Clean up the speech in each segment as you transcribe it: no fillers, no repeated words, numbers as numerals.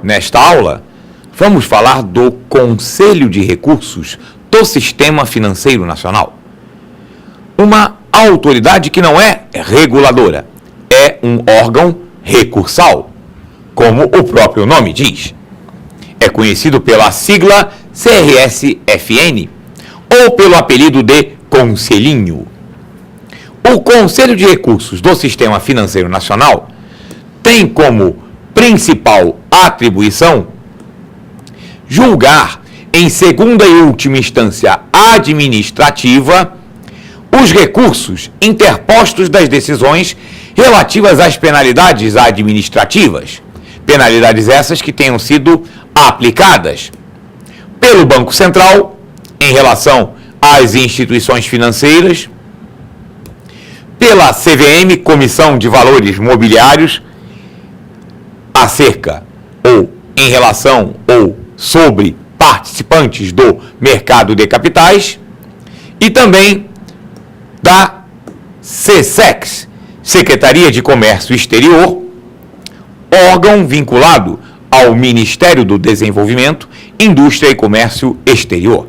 Nesta aula, vamos falar do Conselho de Recursos do Sistema Financeiro Nacional. Uma autoridade que não é reguladora, é um órgão recursal, como o próprio nome diz. É conhecido pela sigla CRS-FN ou pelo apelido de Conselhinho. O Conselho de Recursos do Sistema Financeiro Nacional tem como principal atribuição julgar, em segunda e última instância administrativa, os recursos interpostos das decisões relativas às penalidades administrativas, penalidades essas que tenham sido aplicadas pelo Banco Central em relação às instituições financeiras, pela CVM, Comissão de Valores Mobiliários, acerca ou em relação ou sobre participantes do mercado de capitais, e também da SECEX, Secretaria de Comércio Exterior, órgão vinculado ao Ministério do Desenvolvimento, Indústria e Comércio Exterior.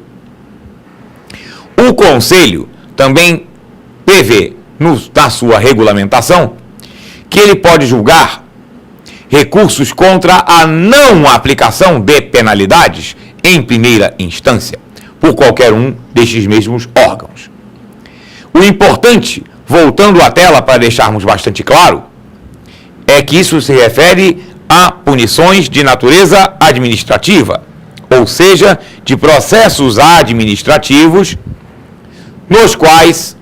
O Conselho também prevê, na sua regulamentação, que ele pode julgar recursos contra a não aplicação de penalidades em primeira instância, por qualquer um destes mesmos órgãos. O importante, voltando à tela para deixarmos bastante claro, é que isso se refere a punições de natureza administrativa, ou seja, de processos administrativos nos quais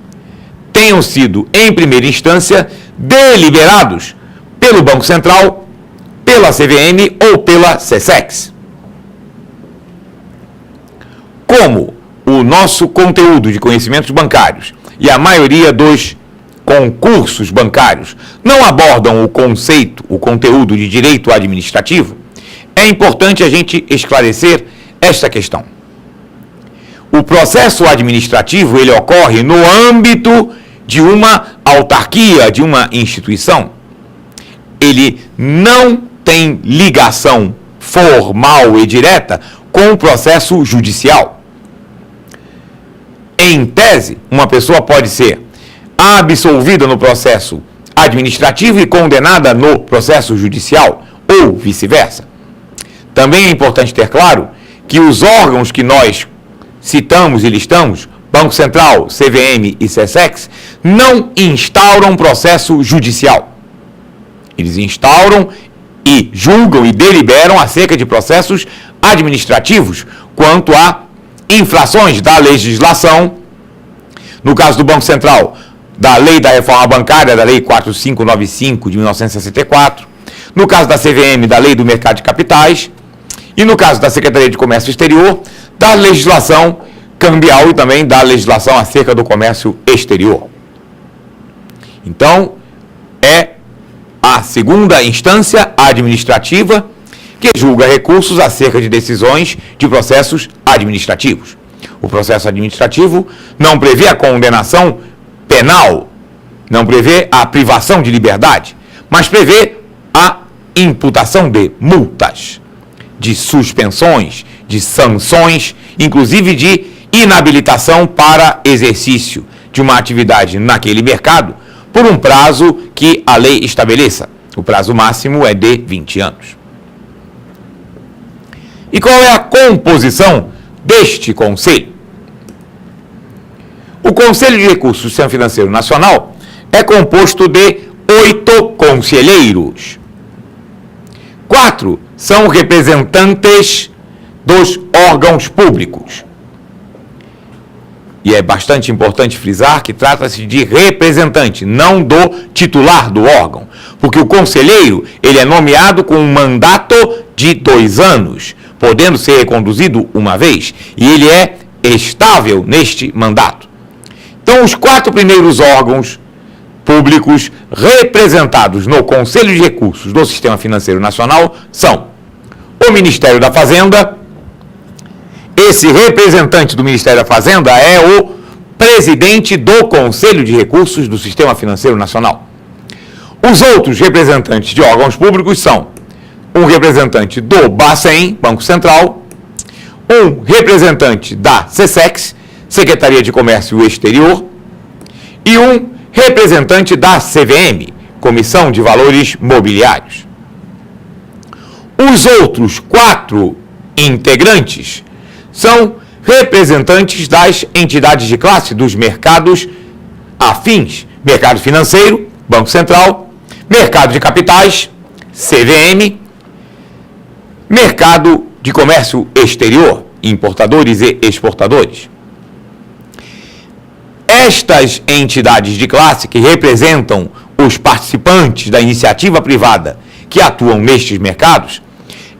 tenham sido, em primeira instância, deliberados pelo Banco Central, pela CVM ou pela SECEX. Como o nosso conteúdo de conhecimentos bancários e a maioria dos concursos bancários não abordam o conteúdo de direito administrativo, é importante a gente esclarecer esta questão. O processo administrativo, ele ocorre no âmbito de uma autarquia, de uma instituição. Ele não tem ligação formal e direta com o processo judicial. Em tese, uma pessoa pode ser absolvida no processo administrativo e condenada no processo judicial, ou vice-versa. Também é importante ter claro que os órgãos que nós citamos e listamos, Banco Central, CVM e SECEX, não instauram processo judicial. Eles instauram e julgam e deliberam acerca de processos administrativos quanto a infrações da legislação, no caso do Banco Central, da Lei da Reforma Bancária, da Lei 4595 de 1964, no caso da CVM, da Lei do Mercado de Capitais, e no caso da Secretaria de Comércio Exterior, da legislação cambial e também da legislação acerca do comércio exterior. Então, é a segunda instância administrativa que julga recursos acerca de decisões de processos administrativos. O processo administrativo não prevê a condenação penal, não prevê a privação de liberdade, mas prevê a imputação de multas, de suspensões, de sanções, inclusive de inabilitação para exercício de uma atividade naquele mercado por um prazo que a lei estabeleça. O prazo máximo é de 20 anos. E qual é a composição deste conselho? O Conselho de Recursos do Sistema Financeiro Nacional é composto de 8 conselheiros. 4 são representantes dos órgãos públicos. E é bastante importante frisar que trata-se de representante, não do titular do órgão. Porque o conselheiro, ele é nomeado com um mandato de 2 anos, podendo ser reconduzido uma vez, e ele é estável neste mandato. Então, os 4 primeiros órgãos públicos representados no Conselho de Recursos do Sistema Financeiro Nacional são o Ministério da Fazenda. Esse representante do Ministério da Fazenda é o presidente do Conselho de Recursos do Sistema Financeiro Nacional. Os outros representantes de órgãos públicos são um representante do Bacen, Banco Central, um representante da SESEX, Secretaria de Comércio Exterior, e um representante da CVM, Comissão de Valores Mobiliários. Os outros 4 integrantes são representantes das entidades de classe dos mercados afins: mercado financeiro, Banco Central, mercado de capitais, CVM, mercado de comércio exterior, importadores e exportadores. Estas entidades de classe, que representam os participantes da iniciativa privada que atuam nestes mercados,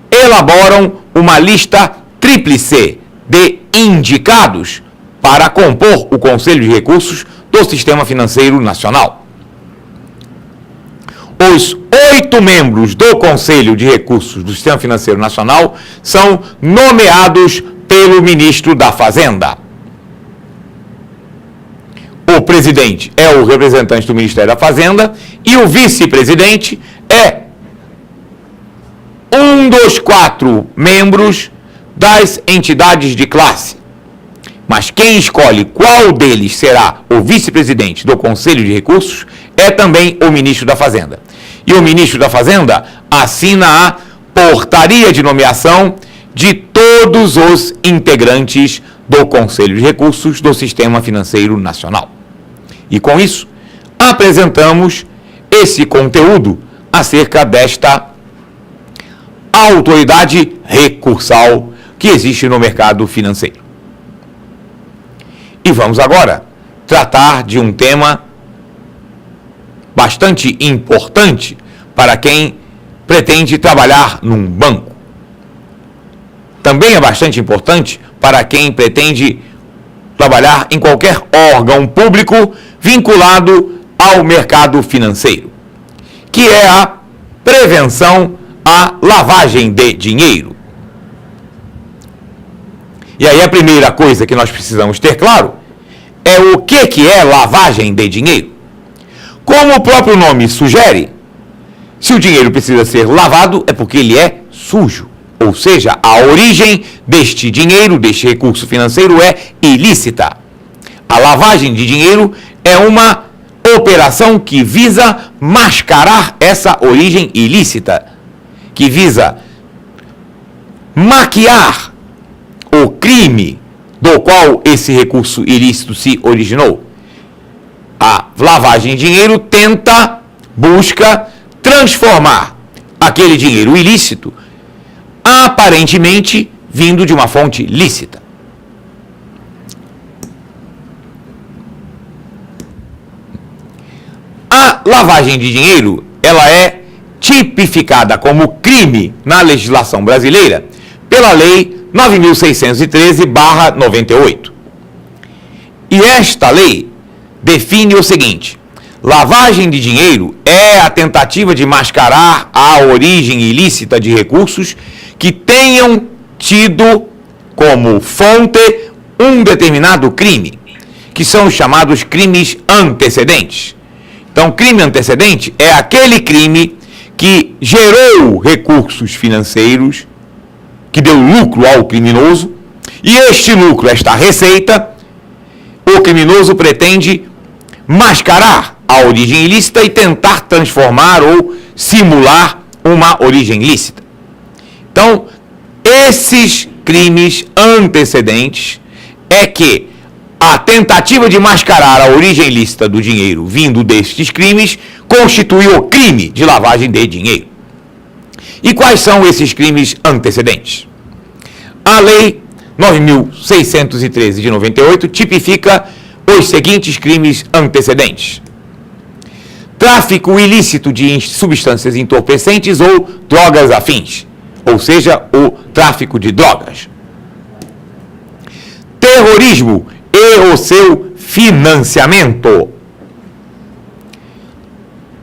elaboram uma lista tríplice de indicados para compor o Conselho de Recursos do Sistema Financeiro Nacional. Os 8 membros do Conselho de Recursos do Sistema Financeiro Nacional são nomeados pelo ministro da Fazenda. O presidente é o representante do Ministério da Fazenda e o vice-presidente é um dos 4 membros das entidades de classe. Mas quem escolhe qual deles será o vice-presidente do Conselho de Recursos é também o ministro da Fazenda. E o ministro da Fazenda assina a portaria de nomeação de todos os integrantes do Conselho de Recursos do Sistema Financeiro Nacional. E com isso, apresentamos esse conteúdo acerca desta autoridade recursal que existe no mercado financeiro. E vamos agora tratar de um tema bastante importante para quem pretende trabalhar num banco. Também é bastante importante para quem pretende trabalhar em qualquer órgão público vinculado ao mercado financeiro, que é a prevenção à lavagem de dinheiro. E aí a primeira coisa que nós precisamos ter claro é o que é lavagem de dinheiro. Como o próprio nome sugere, se o dinheiro precisa ser lavado é porque ele é sujo. Ou seja, a origem deste dinheiro, deste recurso financeiro, é ilícita. A lavagem de dinheiro é uma operação que visa mascarar essa origem ilícita, que visa maquiar o crime do qual esse recurso ilícito se originou. A lavagem de dinheiro busca transformar aquele dinheiro ilícito aparentemente vindo de uma fonte lícita. A lavagem de dinheiro, ela é tipificada como crime na legislação brasileira pela Lei 9.613/98. E esta lei define o seguinte: lavagem de dinheiro é a tentativa de mascarar a origem ilícita de recursos que tenham tido como fonte um determinado crime, que são os chamados crimes antecedentes. Então, crime antecedente é aquele crime que gerou recursos financeiros, que deu lucro ao criminoso, e este lucro, esta receita, o criminoso pretende mascarar a origem ilícita e tentar transformar ou simular uma origem lícita. Então, esses crimes antecedentes é que a tentativa de mascarar a origem ilícita do dinheiro vindo destes crimes constitui o crime de lavagem de dinheiro. E quais são esses crimes antecedentes? A Lei 9.613/98 tipifica os seguintes crimes antecedentes: tráfico ilícito de substâncias entorpecentes ou drogas afins, ou seja, o tráfico de drogas. Terrorismo e o seu financiamento.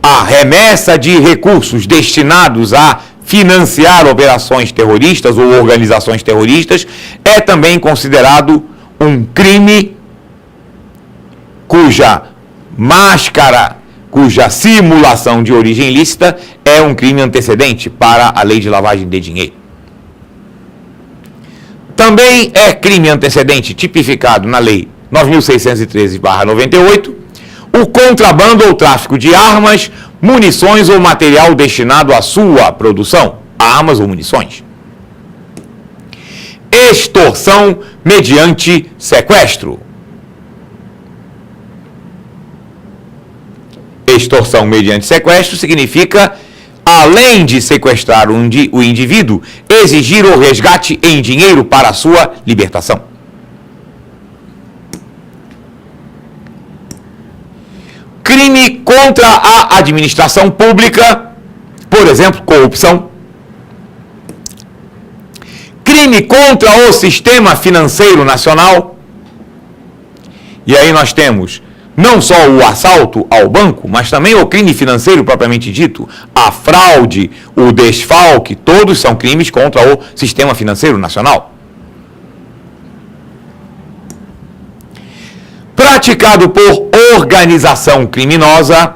A remessa de recursos destinados a financiar operações terroristas ou organizações terroristas é também considerado um crime cuja máscara cuja simulação de origem ilícita é um crime antecedente para a lei de lavagem de dinheiro. Também é crime antecedente tipificado na lei 9.613/98 o contrabando ou tráfico de armas, munições ou material destinado à sua produção, armas ou munições. Extorsão mediante sequestro. Extorsão mediante sequestro significa, além de sequestrar o indivíduo, exigir o resgate em dinheiro para a sua libertação. Crime contra a administração pública, por exemplo, corrupção. Crime contra o sistema financeiro nacional. E aí nós temos não só o assalto ao banco, mas também o crime financeiro propriamente dito, a fraude, o desfalque, todos são crimes contra o sistema financeiro nacional. Praticado por organização criminosa.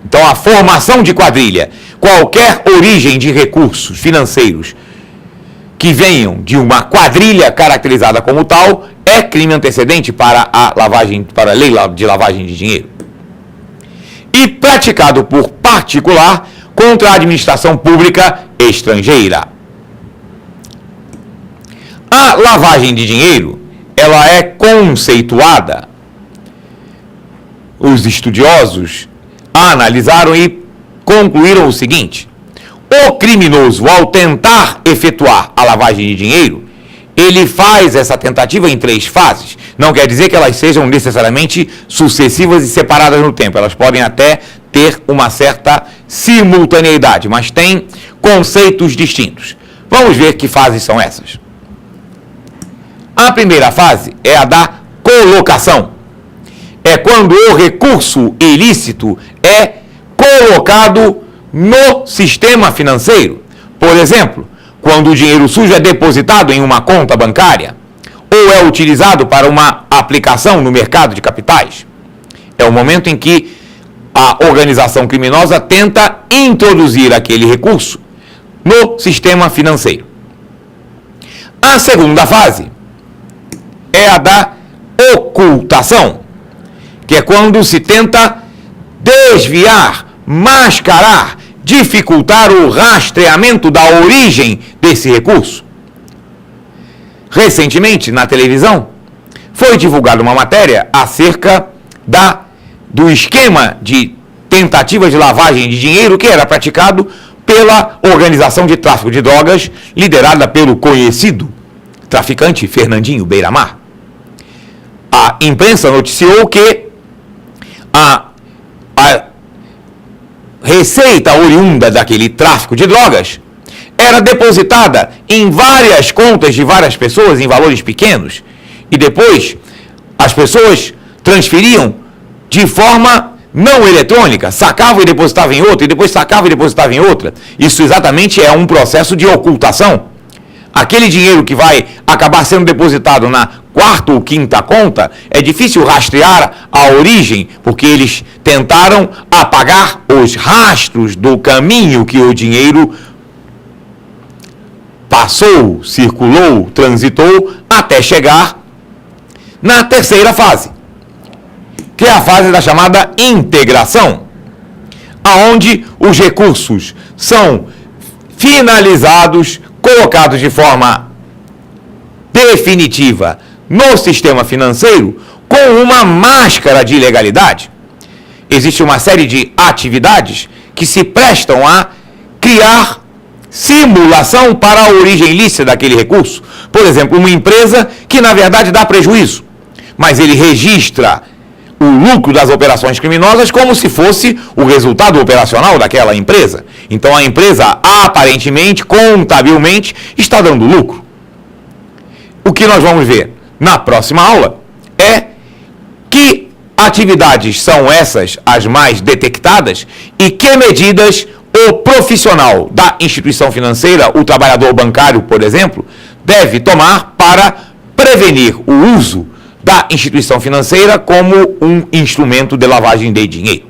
Então, a formação de quadrilha, qualquer origem de recursos financeiros que venham de uma quadrilha caracterizada como tal, é crime antecedente para a lei de lavagem de dinheiro. E praticado por particular contra a administração pública estrangeira. A lavagem de dinheiro, ela é conceituada. Os estudiosos analisaram e concluíram o seguinte: o criminoso, ao tentar efetuar a lavagem de dinheiro, ele faz essa tentativa em 3 fases. Não quer dizer que elas sejam necessariamente sucessivas e separadas no tempo. Elas podem até ter uma certa simultaneidade, mas têm conceitos distintos. Vamos ver que fases são essas. A primeira fase é a da colocação. É quando o recurso ilícito é colocado no sistema financeiro. Por exemplo, quando o dinheiro sujo é depositado em uma conta bancária ou é utilizado para uma aplicação no mercado de capitais. É o momento em que a organização criminosa tenta introduzir aquele recurso no sistema financeiro. A segunda fase é a da ocultação, que é quando se tenta desviar, mascarar, dificultar o rastreamento da origem desse recurso. Recentemente, na televisão, foi divulgada uma matéria acerca do esquema de tentativa de lavagem de dinheiro que era praticado pela organização de tráfico de drogas liderada pelo conhecido traficante Fernandinho Beiramar. A imprensa noticiou que a receita oriunda daquele tráfico de drogas era depositada em várias contas de várias pessoas em valores pequenos e depois as pessoas transferiam de forma não eletrônica, sacavam e depositavam em outra, e depois sacavam e depositavam em outra. Isso exatamente é um processo de ocultação. Aquele dinheiro que vai acabar sendo depositado na 4ª ou 5ª conta, é difícil rastrear a origem, porque eles tentaram apagar os rastros do caminho que o dinheiro passou, circulou, transitou, até chegar na terceira fase, que é a fase da chamada integração, aonde os recursos são finalizados, colocados de forma definitiva no sistema financeiro com uma máscara de ilegalidade. Existe uma série de atividades que se prestam a criar simulação para a origem ilícita daquele recurso. Por exemplo, uma empresa que na verdade dá prejuízo, mas ele registra o lucro das operações criminosas como se fosse o resultado operacional daquela empresa. Então a empresa aparentemente, contabilmente, está dando lucro. O que nós vamos ver na próxima aula é que atividades são essas as mais detectadas e que medidas o profissional da instituição financeira, o trabalhador bancário, por exemplo, deve tomar para prevenir o uso da instituição financeira como um instrumento de lavagem de dinheiro.